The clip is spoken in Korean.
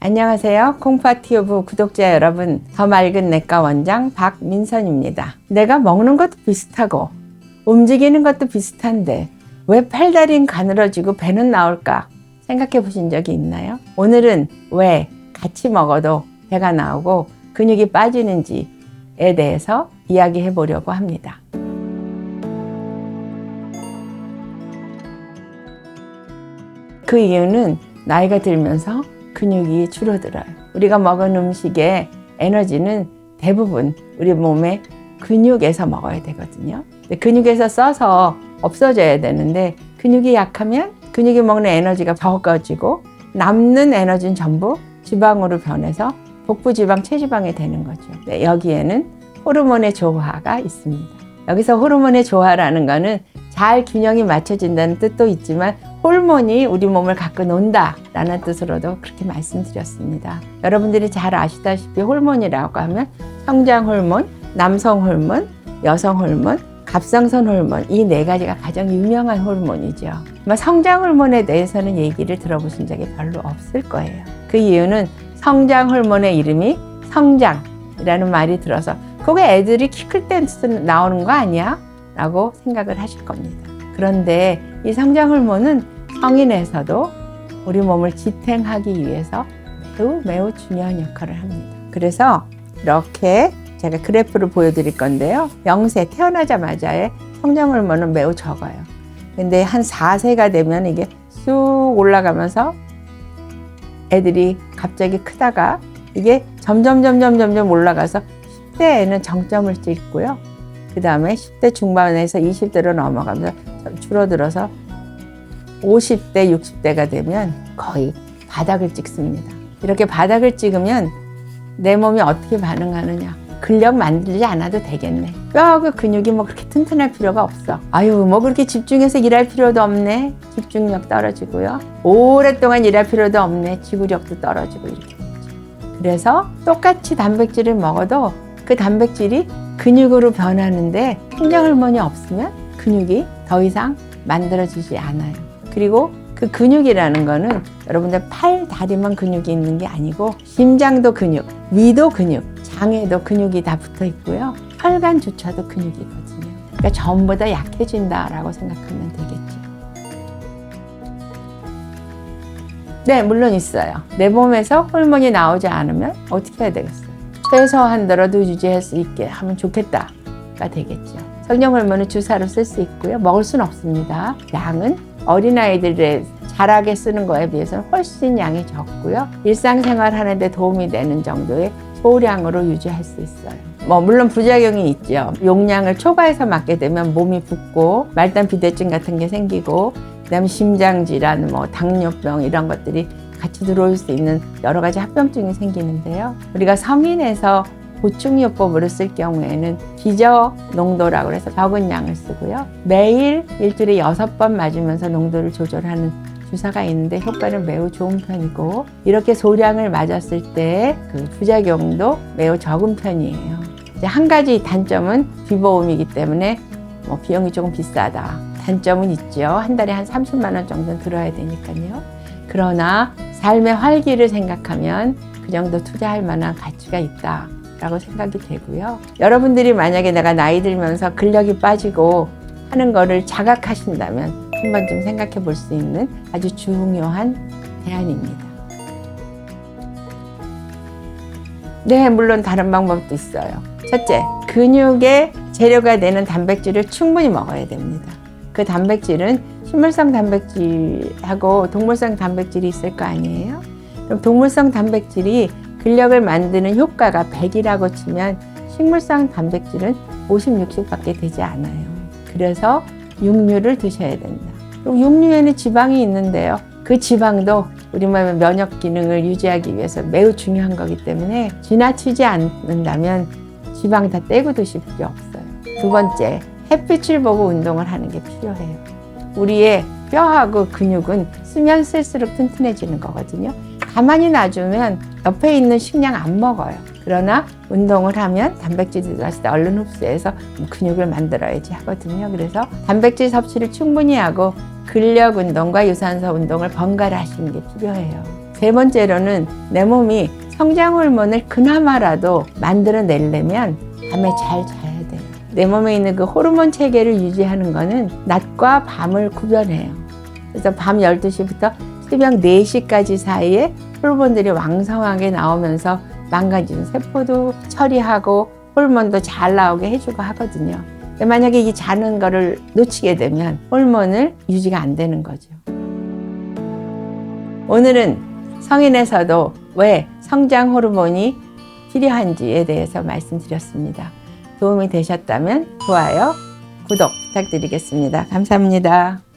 안녕하세요. 콩파티오브 구독자 여러분, 더 맑은 내과 원장 박민선입니다. 내가 먹는 것도 비슷하고 움직이는 것도 비슷한데 왜 팔다리는 가늘어지고 배는 나올까 생각해 보신 적이 있나요? 오늘은 왜 같이 먹어도 배가 나오고 근육이 빠지는지에 대해서 이야기해 보려고 합니다. 그 이유는 나이가 들면서 근육이 줄어들어요. 우리가 먹은 음식의 에너지는 대부분 우리 몸의 근육에서 먹어야 되거든요. 근육에서 써서 없어져야 되는데 근육이 약하면 근육이 먹는 에너지가 적어지고 남는 에너지는 전부 지방으로 변해서 복부지방, 체지방이 되는 거죠. 여기에는 호르몬의 조화가 있습니다. 여기서 호르몬의 조화라는 거는 잘 균형이 맞춰진다는 뜻도 있지만 호르몬이 우리 몸을 갖고 논다라는 뜻으로도 그렇게 말씀드렸습니다. 여러분들이 잘 아시다시피 호르몬이라고 하면 성장 호르몬, 남성 호르몬, 여성 호르몬, 갑상선 호르몬, 이 네 가지가 가장 유명한 호르몬이죠. 아마 성장 호르몬에 대해서는 얘기를 들어보신 적이 별로 없을 거예요. 그 이유는 성장 호르몬의 이름이 성장이라는 말이 들어서 그게 애들이 키 클 때 나오는 거 아니야? 라고 생각을 하실 겁니다. 그런데 이 성장 호르몬은 성인에서도 우리 몸을 지탱하기 위해서 매우 중요한 역할을 합니다. 그래서 이렇게 제가 그래프를 보여드릴 건데요. 0세 태어나자마자의 성장 호르몬은 매우 적어요. 근데 한 4세가 되면 이게 쑥 올라가면서 애들이 갑자기 크다가 이게 점점 올라가서 10대에는 정점을 찍고요. 그 다음에 10대 중반에서 20대로 넘어가면서 줄어들어서 50대, 60대가 되면 거의 바닥을 찍습니다. 이렇게 바닥을 찍으면 내 몸이 어떻게 반응하느냐. 근력 만들지 않아도 되겠네. 뼈하고 근육이 뭐 그렇게 튼튼할 필요가 없어. 아유, 뭐 그렇게 집중해서 일할 필요도 없네. 집중력 떨어지고요. 오랫동안 일할 필요도 없네. 지구력도 떨어지고 이렇게 되죠. 그래서 똑같이 단백질을 먹어도 그 단백질이 근육으로 변하는데 성장 호르몬이 없으면 근육이 더 이상 만들어지지 않아요. 그리고 그 근육이라는 거는 여러분들 팔, 다리만 근육이 있는 게 아니고 심장도 근육, 위도 근육, 장에도 근육이 다 붙어 있고요. 혈관조차도 근육이거든요. 그러니까 전부 다 약해진다라고 생각하면 되겠죠. 네, 물론 있어요. 내 몸에서 호르몬이 나오지 않으면 어떻게 해야 되겠어요? 최소한도라도 유지할 수 있게 하면 좋겠다가 되겠죠. 성장 호르몬은 주사로 쓸 수 있고요. 먹을 수는 없습니다. 양은 어린아이들의 자라게 쓰는 거에 비해서는 훨씬 양이 적고요. 일상생활 하는데 도움이 되는 정도의 소량으로 유지할 수 있어요. 물론 부작용이 있죠. 용량을 초과해서 맞게 되면 몸이 붓고 말단 비대증 같은 게 생기고 그다음에 심장질환, 당뇨병 이런 것들이 같이 들어올 수 있는 여러 가지 합병증이 생기는데요. 우리가 성인에서 보충요법으로 쓸 경우에는 기저 농도라고 해서 적은 양을 쓰고요. 매일 일주일에 6번 맞으면서 농도를 조절하는 주사가 있는데 효과는 매우 좋은 편이고 이렇게 소량을 맞았을 때 그 부작용도 매우 적은 편이에요. 이제 한 가지 단점은 비보험이기 때문에 비용이 조금 비싸다. 단점은 있죠. 한 달에 한 30만 원 정도는 들어야 되니까요. 그러나 삶의 활기를 생각하면 그 정도 투자할 만한 가치가 있다라고 생각이 되고요. 여러분들이 만약에 내가 나이 들면서 근력이 빠지고 하는 거를 자각하신다면 한 번쯤 생각해 볼 수 있는 아주 중요한 대안입니다. 네, 물론 다른 방법도 있어요. 첫째, 근육의 재료가 되는 단백질을 충분히 먹어야 됩니다. 그 단백질은 식물성 단백질하고 동물성 단백질이 있을 거 아니에요? 그럼 동물성 단백질이 근력을 만드는 효과가 100이라고 치면 식물성 단백질은 50, 60밖에 되지 않아요. 그래서 육류를 드셔야 된다. 그리고 육류에는 지방이 있는데요. 그 지방도 우리 몸의 면역 기능을 유지하기 위해서 매우 중요한 거기 때문에 지나치지 않는다면 지방 다 떼고 드실 필요 없어요. 두 번째, 햇빛을 보고 운동을 하는 게 필요해요. 우리의 뼈하고 근육은 쓰면 쓸수록 튼튼해지는 거거든요. 가만히 놔주면 옆에 있는 식량 안 먹어요. 그러나 운동을 하면 단백질이 들어갔을 때 얼른 흡수해서 근육을 만들어야지 하거든요. 그래서 단백질 섭취를 충분히 하고 근력 운동과 유산소 운동을 번갈아 하시는 게 필요해요. 세 번째로는 내 몸이 성장 호르몬을 그나마라도 만들어내려면 밤에 잘 자야 돼요. 내 몸에 있는 그 호르몬 체계를 유지하는 거는 낮과 밤을 구별해요. 그래서 밤 12시부터 새벽 4시까지 사이에 호르몬들이 왕성하게 나오면서 망가진 세포도 처리하고 호르몬도 잘 나오게 해주고 하거든요. 근데 만약에 이 자는 거를 놓치게 되면 호르몬을 유지가 안 되는 거죠. 오늘은 성인에서도 왜 성장 호르몬이 필요한지에 대해서 말씀드렸습니다. 도움이 되셨다면 좋아요, 구독 부탁드리겠습니다. 감사합니다.